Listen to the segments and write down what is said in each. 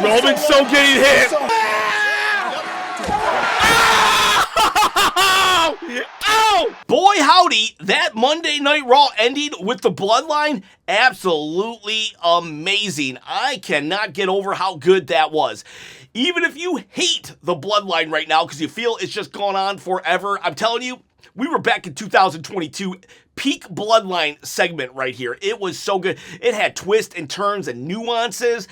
Roman's so getting hit. Ow! Boy howdy, that Monday Night Raw ending with the Bloodline, absolutely amazing. I cannot get over how good that was. Even if you hate the Bloodline right now because you feel it's just gone on forever, I'm telling you, we were back in 2022, peak Bloodline segment right here. It was so good. It had twists and turns and nuances.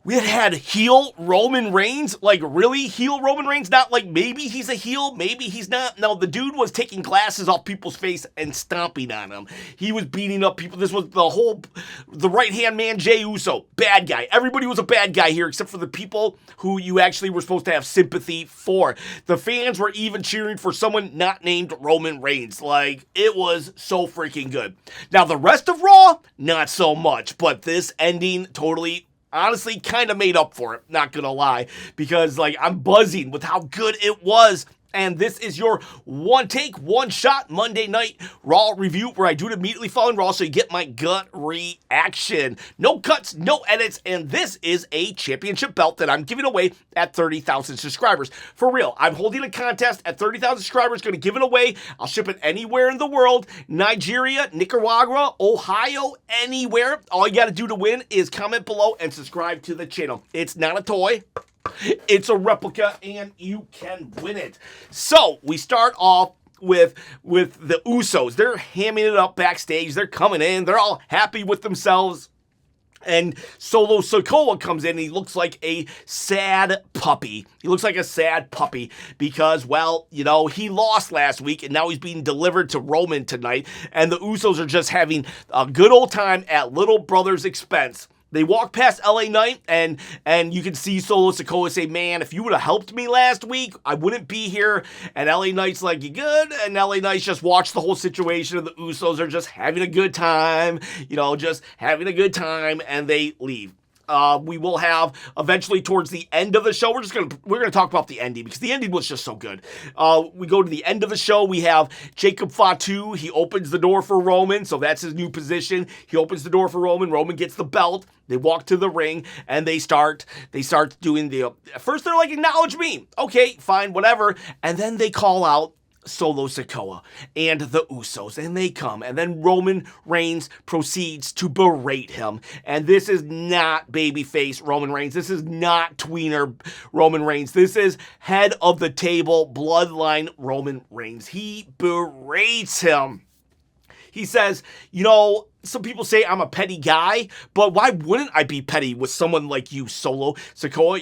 We had heel Roman Reigns, like really heel Roman Reigns, not like maybe he's a heel, maybe he's not. No, the dude was taking glasses off people's face and stomping on them. He was beating up people. This was the right-hand man, Jey Uso, bad guy. Everybody was a bad guy here except for the people who you actually were supposed to have sympathy for. The fans were even cheering for someone not named Roman Reigns. Like, it was so freaking good. Now, the rest of Raw, not so much, but this ending totally honestly kind of made up for it, not gonna lie, because like I'm buzzing with how good it was. And this is your one take, one shot Monday Night Raw review where I do it immediately following Raw so you get my gut reaction. No cuts, no edits, and this is a championship belt that I'm giving away at 30,000 subscribers. For real, I'm holding a contest at 30,000 subscribers, going to give it away. I'll ship it anywhere in the world. Nigeria, Nicaragua, Ohio, anywhere. All you got to do to win is comment below and subscribe to the channel. It's not a toy. It's a replica, and you can win it. So, we start off with the Usos. They're hamming it up backstage. They're coming in. They're all happy with themselves. And Solo Sikoa comes in, and he looks like a sad puppy. He looks like a sad puppy because, well, you know, he lost last week, and now he's being delivered to Roman tonight. And the Usos are just having a good old time at little brother's expense. They walk past LA Knight, and you can see Solo Sikoa say, man, if you would have helped me last week, I wouldn't be here. And LA Knight's like, you good? And LA Knight's just watched the whole situation, and the Usos are just having a good time, you know, just having a good time, and they leave. We will have eventually towards the end of the show. We're gonna talk about the ending because the ending was just so good. We go to the end of the show. We have Jacob Fatu. He opens the door for Roman, so that's his new position. He opens the door for Roman. Roman gets the belt. They walk to the ring and they start doing the. First they're like, acknowledge me. Okay, fine, whatever. And then they call out Solo Sikoa and the Usos, and they come, and then Roman Reigns proceeds to berate him. And this is not babyface Roman Reigns. This is not tweener Roman Reigns. This is head of the table, bloodline Roman Reigns. He berates him. He says, you know, some people say I'm a petty guy, but why wouldn't I be petty with someone like you, Solo Sikoa?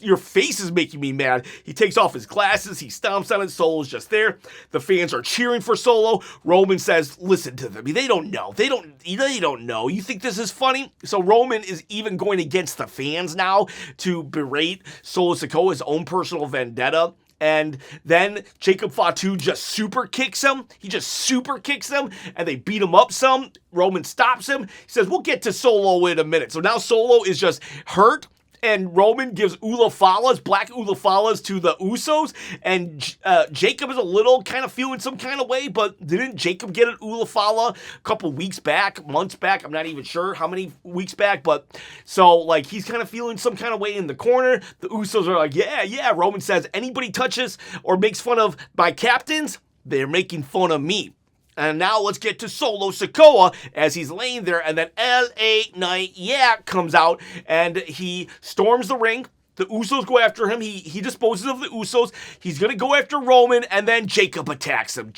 Your face is making me mad. He takes off his glasses, he stomps on it, Solo's just there. The fans are cheering for Solo. Roman says, listen to them. They don't know. They don't know. You think this is funny? So Roman is even going against the fans now to berate Solo Sikoa, his own personal vendetta. And then Jacob Fatu just super kicks him. He just super kicks him, and they beat him up some. Roman stops him. He says, we'll get to Solo in a minute. So now Solo is just hurt, and Roman gives black Ulafalas to the Usos, and Jacob is a little kind of feeling some kind of way, but didn't Jacob get an Ulafala a couple weeks back, months back? I'm not even sure how many weeks back, but so like he's kind of feeling some kind of way in the corner. The Usos are like, yeah. Roman says, anybody touches or makes fun of my captains, they're making fun of me. And now let's get to Solo Sikoa as he's laying there, and then LA Knight, comes out, and he storms the ring. The Usos go after him. He disposes of the Usos. He's going to go after Roman, and then Jacob attacks him.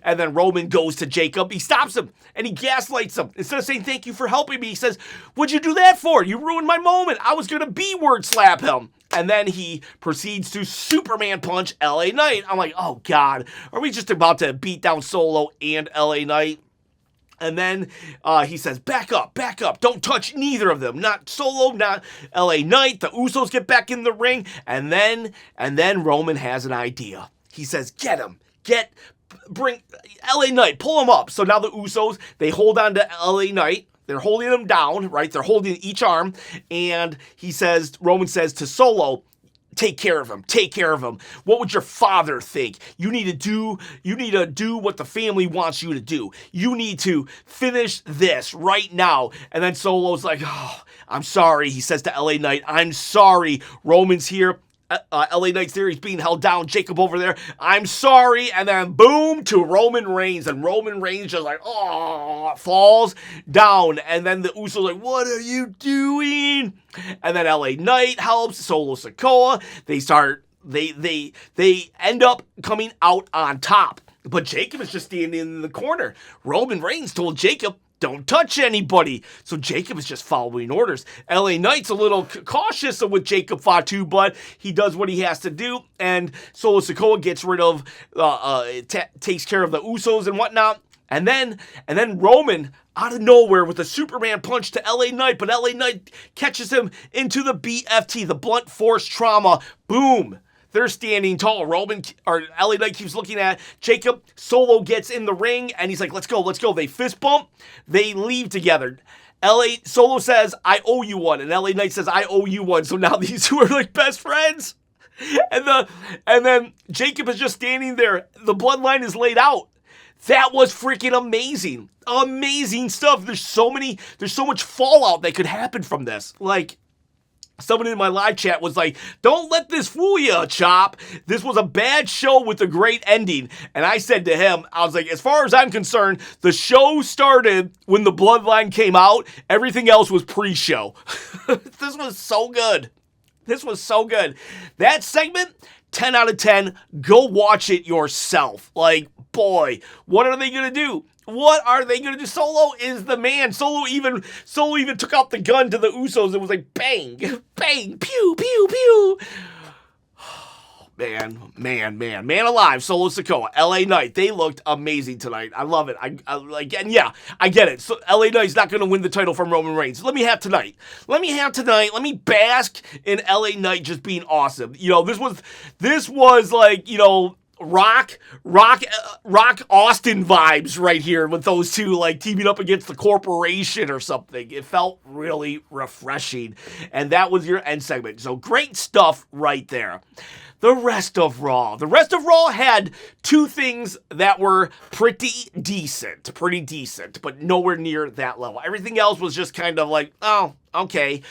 And then Roman goes to Jacob. He stops him, and he gaslights him. Instead of saying, thank you for helping me, he says, what'd you do that for? You ruined my moment. I was going to B-word slap him. And then he proceeds to Superman punch LA Knight. I'm like, oh, God. Are we just about to beat down Solo and LA Knight? And then he says, back up. Don't touch neither of them. Not Solo, not LA Knight. The Usos get back in the ring. And then Roman has an idea. He says, get him. Bring LA Knight. Pull him up. So now the Usos, they hold on to LA Knight. They're holding him down, right? They're holding each arm. And Roman says to Solo, take care of him. What would your father think? You need to do what the family wants you to do. You need to finish this right now. And then Solo's like, oh, I'm sorry. He says to LA Knight, I'm sorry. Roman's here. LA Knight's there. He's being held down. Jacob over there. I'm sorry. And then boom to Roman Reigns. And Roman Reigns just like, oh, falls down. And then the Usos like, what are you doing? And then LA Knight helps. Solo Sikoa. They end up coming out on top. But Jacob is just standing in the corner. Roman Reigns told Jacob, don't touch anybody. So Jacob is just following orders. LA Knight's a little cautious with Jacob Fatu, but he does what he has to do. And Solo Sikoa gets rid of, takes care of the Usos and whatnot. And then Roman, out of nowhere with a Superman punch to LA Knight, but LA Knight catches him into the BFT, the blunt force trauma. Boom. They're standing tall. LA Knight keeps looking at Jacob. Solo gets in the ring, and he's like, let's go. They fist bump. They leave together. Solo says, I owe you one. And LA Knight says, I owe you one. So now these two are like best friends. And then Jacob is just standing there. The bloodline is laid out. That was freaking amazing. Amazing stuff. There's so much fallout that could happen from this. Like, someone in my live chat was like, don't let this fool you, Chop. This was a bad show with a great ending. And I said to him, I was like, as far as I'm concerned, the show started when the bloodline came out. Everything else was pre-show. This was so good. That segment, 10 out of 10. Go watch it yourself. Like, boy, what are they going to do? What are they going to do? Solo is the man. Solo even took out the gun to the Usos and was like, bang, bang, pew, pew, pew. Man alive. Solo Sikoa, LA Knight. They looked amazing tonight. I love it. I get it. So LA Knight's not going to win the title from Roman Reigns. Let me have tonight. Let me bask in LA Knight just being awesome. You know, this was like, you know, Rock Austin vibes right here with those two like teaming up against the corporation or something. It felt really refreshing. And that was your end segment. So great stuff right there. The rest of Raw. The rest of Raw had two things that were pretty decent, but nowhere near that level. Everything else was just kind of like, oh, okay.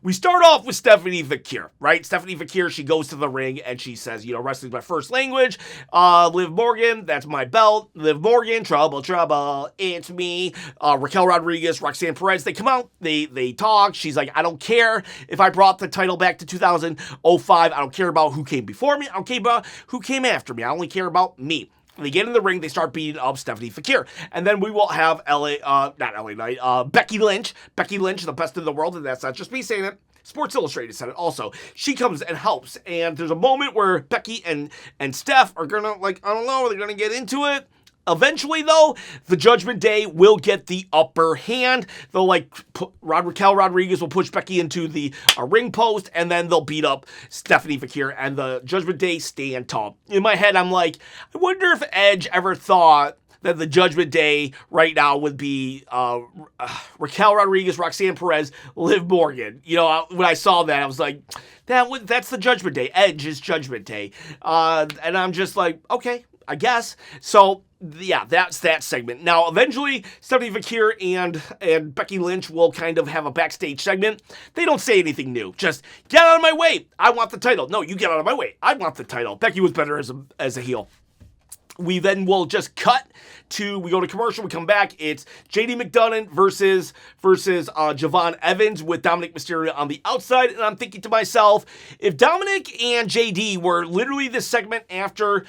We start off with Stephanie Fakir, right? Stephanie Fakir, she goes to the ring and she says, you know, wrestling's my first language. Liv Morgan, that's my belt. Liv Morgan, trouble, it's me. Raquel Rodriguez, Roxanne Perez, they come out, they talk. She's like, I don't care if I brought the title back to 2005. I don't care about who came before me. I don't care about who came after me. I only care about me. They get in the ring, they start beating up Stephanie Fakir. And then we will have Becky Lynch. Becky Lynch, the best in the world, and that's not just me saying it. Sports Illustrated said it also. She comes and helps, and there's a moment where Becky and Steph are gonna, like, I don't know, they're gonna get into it. Eventually, though, the Judgment Day will get the upper hand. They'll, like, Raquel Rodriguez will push Becky into the ring post, and then they'll beat up Stephanie Fakir, and the Judgment Day stand tall. In my head, I'm like, I wonder if Edge ever thought that the Judgment Day right now would be Raquel Rodriguez, Roxanne Perez, Liv Morgan. You know, when I saw that, I was like, that's the Judgment Day. Edge is Judgment Day. And I'm just like, okay, I guess. So, yeah, that's that segment. Now, eventually, Stephanie Fakir and Becky Lynch will kind of have a backstage segment. They don't say anything new. Just, get out of my way. I want the title. No, you get out of my way. I want the title. Becky was better as a heel. We then will just cut to, we go to commercial, we come back, it's JD McDonough versus Javon Evans with Dominic Mysterio on the outside, and I'm thinking to myself, if Dominic and JD were literally this segment after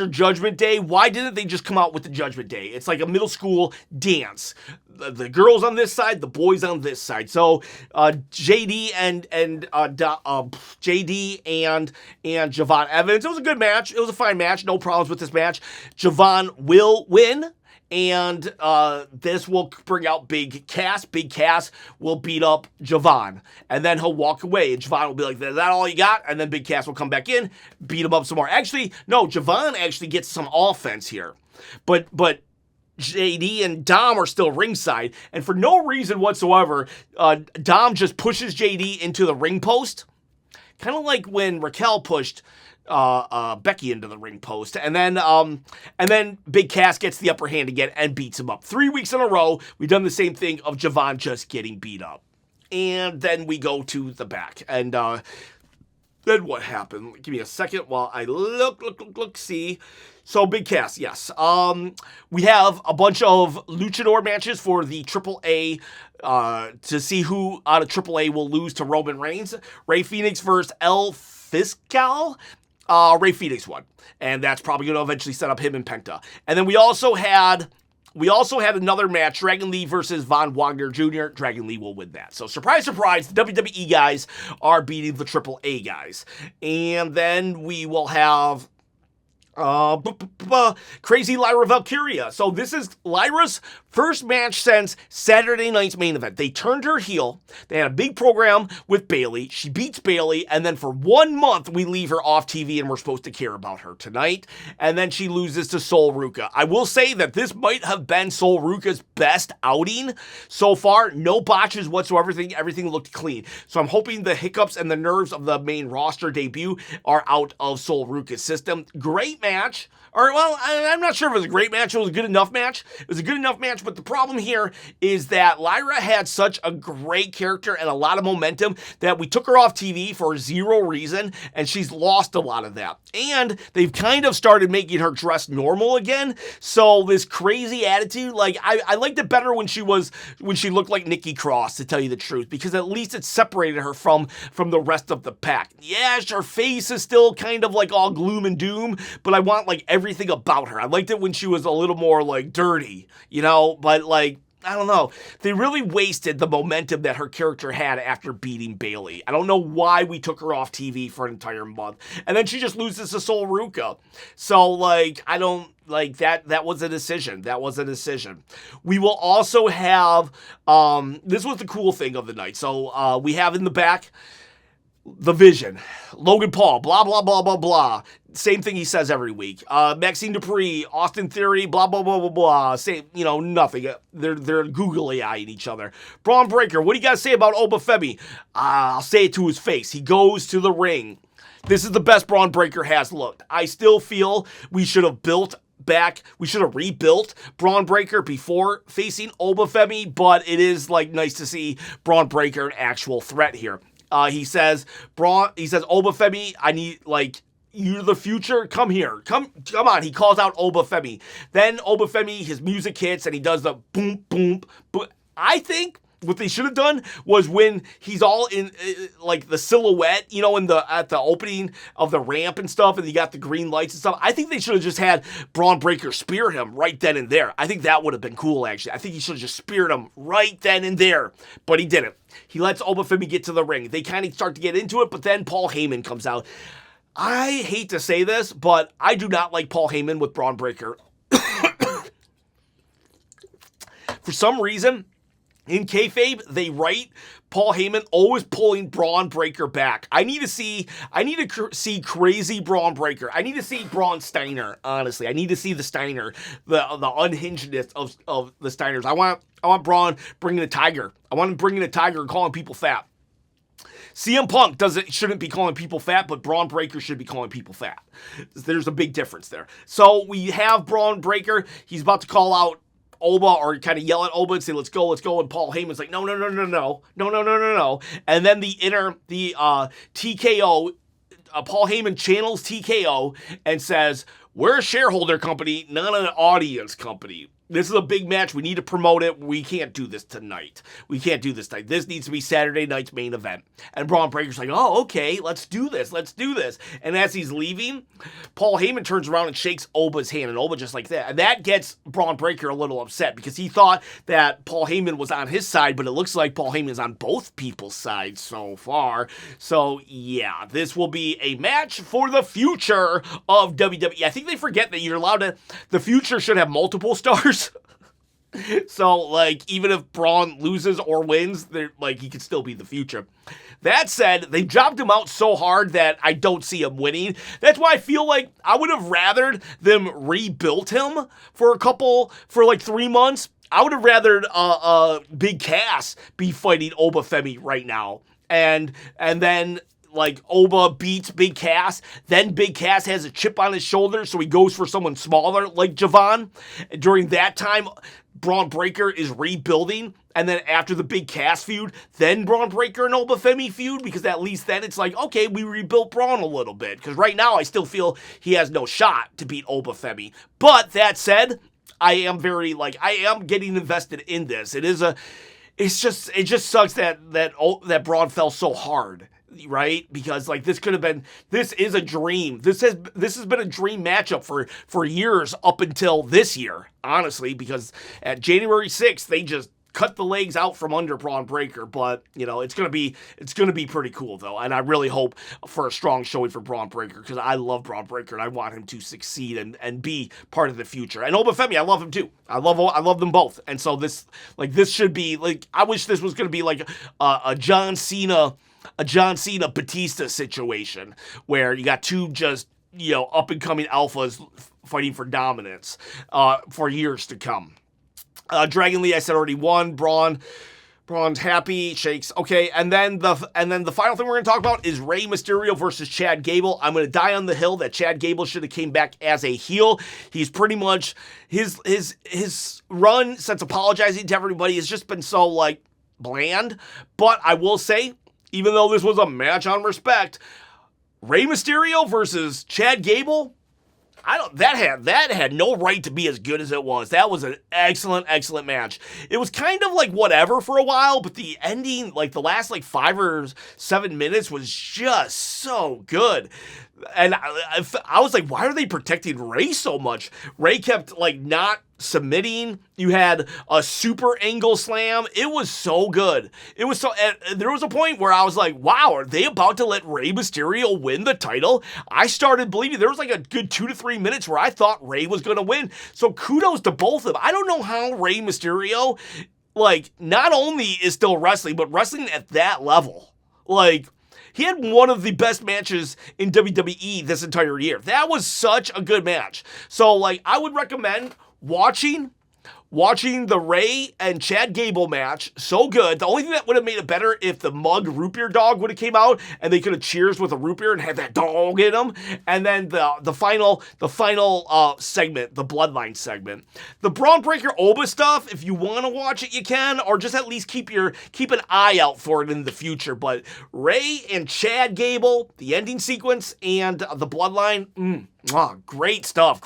Judgment Day, why didn't they just come out with the Judgment Day? It's like a middle school dance. The girls on this side, the boys on this side. So JD and Javon Evans. It was a good match. It was a fine match. No problems with this match. Javon will win. And this will bring out Big Cass. Big Cass will beat up Javon. And then he'll walk away. And Javon will be like, is that all you got? And then Big Cass will come back in, beat him up some more. Actually, no, Javon actually gets some offense here. But JD and Dom are still ringside, and for no reason whatsoever, Dom just pushes JD into the ring post, kind of like when Raquel pushed Becky into the ring post, and then Big Cass gets the upper hand again and beats him up. 3 weeks in a row, we've done the same thing of Javon just getting beat up. And then we go to the back. And then what happened? Give me a second while I look, see. So, big cast, yes. We have a bunch of luchador matches for the AAA to see who out of AAA will lose to Roman Reigns. Rey Fenix versus El Fiscal. Rey Fenix won. And that's probably going to eventually set up him and Penta. And then we also had another match, Dragon Lee versus Von Wagner Jr. Dragon Lee will win that. So, surprise, surprise, the WWE guys are beating the AAA guys. And then we will have Crazy Lyra Valkyria. So this is Lyra's first match since Saturday night's main event. They turned her heel. They had a big program with Bayley. She beats Bayley, and then for 1 month, we leave her off TV, and we're supposed to care about her tonight. And then she loses to Sol Ruca. I will say that this might have been Sol Ruca's best outing so far. No botches whatsoever. Everything looked clean. So I'm hoping the hiccups and the nerves of the main roster debut are out of Sol Ruca's system. Great match. Or, well, I'm not sure if it was a great match. It was a good enough match. It was a good enough match, but the problem here is that Lyra had such a great character and a lot of momentum that we took her off TV for zero reason, and she's lost a lot of that. And they've kind of started making her dress normal again, so this crazy attitude, like, I liked it better when she looked like Nikki Cross, to tell you the truth, because at least it separated her from the rest of the pack. Yeah, her face is still kind of like all gloom and doom, but I want, like, everything about her. I liked it when she was a little more, like, dirty, you know, but, like, I don't know. They really wasted the momentum that her character had after beating Bayley. I don't know why we took her off TV for an entire month. And then she just loses to Sol Ruca. So, like, I don't, like, that was a decision. That was a decision. We will also have, this was the cool thing of the night. So, we have in the back, The Vision, Logan Paul, blah, blah, blah, blah, blah. Same thing he says every week. Maxine Dupree, Austin Theory, blah, blah, blah, blah, blah. Same, nothing. They're googly-eyeing each other. Braun Breaker, what do you got to say about Oba Femi? I'll say it to his face. He goes to the ring. This is the best Braun Breaker has looked. I still feel we should have rebuilt Braun Breaker before facing Oba Femi, but it is, like, nice to see Braun Breaker an actual threat here. He says, Oba Femi, I need, like, you're the future, come here, come on. He calls out Oba Femi. Then Oba Femi, his music hits, and he does the boom, boom, boom. I think what they should have done was when he's all in, like, the silhouette, at the opening of the ramp and stuff, and you got the green lights and stuff, I think they should have just had Braun Breaker spear him right then and there. I think that would have been cool, actually. I think he should have just speared him right then and there, but he didn't. He lets Oba Femi get to the ring. They kind of start to get into it, but then Paul Heyman comes out. I hate to say this, but I do not like Paul Heyman with Braun Breaker. For some reason, in kayfabe, they write Paul Heyman always pulling Braun Breaker back. I need to see crazy Braun Breaker. I need to see Braun Steiner, honestly. I need to see the Steiner, the unhingedness of the Steiners. I want Braun bringing a tiger. I want him bringing a tiger and calling people fat. CM Punk shouldn't be calling people fat, but Braun Breaker should be calling people fat. There's a big difference there. So we have Braun Breaker. He's about to call out Oba, or kind of yell at Oba and say, let's go. And Paul Heyman's like, no. And then the TKO, Paul Heyman channels TKO and says, we're a shareholder company, not an audience company. This is a big match. We need to promote it. We can't do this tonight. This needs to be Saturday night's main event. And Braun Breaker's like, oh, okay, let's do this. And as he's leaving, Paul Heyman turns around and shakes Oba's hand, and Oba just like that. And that gets Braun Breaker a little upset because he thought that Paul Heyman was on his side, but it looks like Paul Heyman is on both people's sides so far. So, yeah, this will be a match for the future of WWE. I think they forget that the future should have multiple stars. So, like, even if Braun loses or wins, he could still be the future. That said, they dropped him out so hard that I don't see him winning. That's why I feel like I would have rathered them rebuilt him for 3 months. I would have rathered Big Cass be fighting Oba Femi right now. And then like Oba beats Big Cass, then Big Cass has a chip on his shoulder, so he goes for someone smaller like Javon. During that time, Braun Breaker is rebuilding, and then after the Big Cass feud, then Braun Breaker and Obafemi feud, because at least then it's like, okay, we rebuilt Braun a little bit, because right now I still feel he has no shot to beat Obafemi. But that said, I am getting invested in this. It just sucks that Braun fell so hard, right? Because like this is a dream. This has been a dream matchup for years up until this year, honestly, because at January 6th, they just cut the legs out from under Braun Breaker. But it's gonna be pretty cool though, and I really hope for a strong showing for Braun Breaker, because I love Braun Breaker and I want him to succeed and be part of the future. And Obafemi, I love him too. I love them both. And so this should be like, I wish this was gonna be like a John Cena Batista situation where you got two just up and coming alphas fighting for dominance for years to come. Dragon Lee, I said, already won. Braun's happy, shakes. Okay, and then the final thing we're going to talk about is Rey Mysterio versus Chad Gable. I'm going to die on the hill that Chad Gable should have came back as a heel. He's pretty much his run since apologizing to everybody has just been so like bland. But I will say, even though this was a match on respect, Rey Mysterio versus Chad Gable, that had no right to be as good as it was. That was an excellent match. It was kind of like whatever for a while, but the ending, like the last like 5 or 7 minutes, was just so good. And I was like, why are they protecting Rey so much? Rey kept like not submitting. You had a super angle slam. It was so good. There was a point where I was like, wow, are they about to let Rey Mysterio win the title? I started believing. There was like a good 2 to 3 minutes where I thought Rey was going to win. So kudos to both of them. I don't know how Rey Mysterio, like, not only is still wrestling, but wrestling at that level. Like, he had one of the best matches in WWE this entire year. That was such a good match. So, like, I would recommend watching the Rey and Chad Gable match. So good. The only thing that would have made it better if the mug root beer dog would have came out and they could have cheers with a root beer and had that dog in them. And then the final segment, the Bloodline segment, the Braun Breaker Oba stuff. If you want to watch it, you can, or just at least keep an eye out for it in the future. But Rey and Chad Gable, the ending sequence, and the Bloodline. Great stuff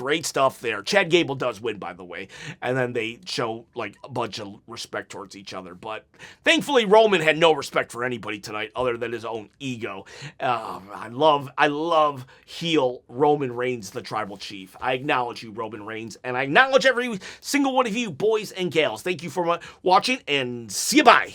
there. Chad Gable does win, by the way, and then they show like a bunch of respect towards each other. But thankfully, Roman had no respect for anybody tonight other than his own ego. I love heel Roman Reigns, the Tribal Chief. I acknowledge you, Roman Reigns, and I acknowledge every single one of you, boys and gals. Thank you for watching, and see you bye.